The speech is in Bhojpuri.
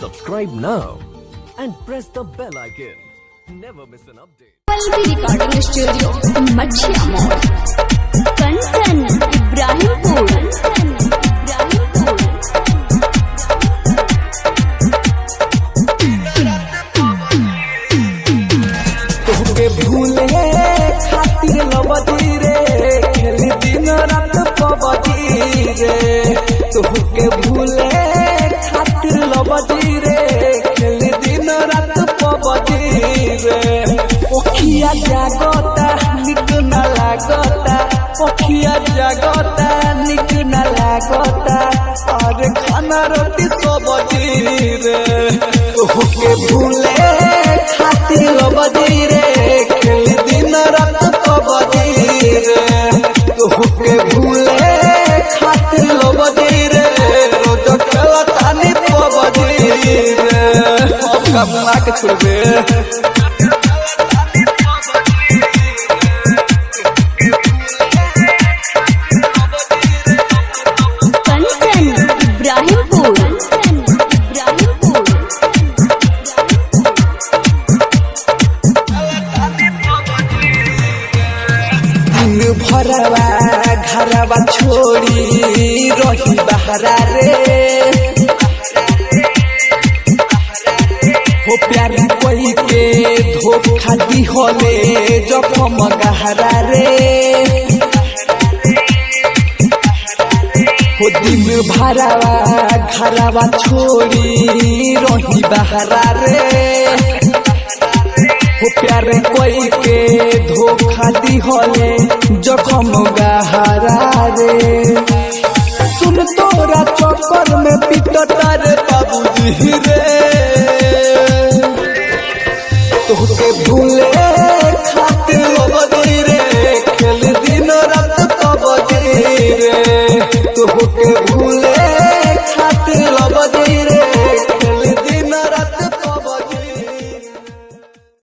Subscribe now and press the bell icon. Never miss an update. Recording studio मछिया मोड़ कंचन इब्राहिमपुर तोहके भूले खातिर लबदी रे खेली दिन रात पबदी रे तोहके भूले खातिर लबदी रे खेली दिन रात पबदी रे ओखिया जागता निक न लागता ओखिया जागता निक न लागता अरे खाना रोटी सबदी रे तोहके भूले खातिर लबदी रे खेली दिन रात पबदी रे तोहके भूले खातिर लबदी रे रोज खेलता नी पबदी रे अब कमला के छोड़बे भरवा घरवा छोड़ी रही बहरा रे हो प्यार कोई के धोखा दी होले जखम गहरा रे हो दिन भरवा घरवा छोड़ी रही बहरा रे हो प्यार कोई के धोखा दी होले जखम गहरा रे सुन तोरा चक्कर में पिटता रे बाबूजी रे तोहके भूले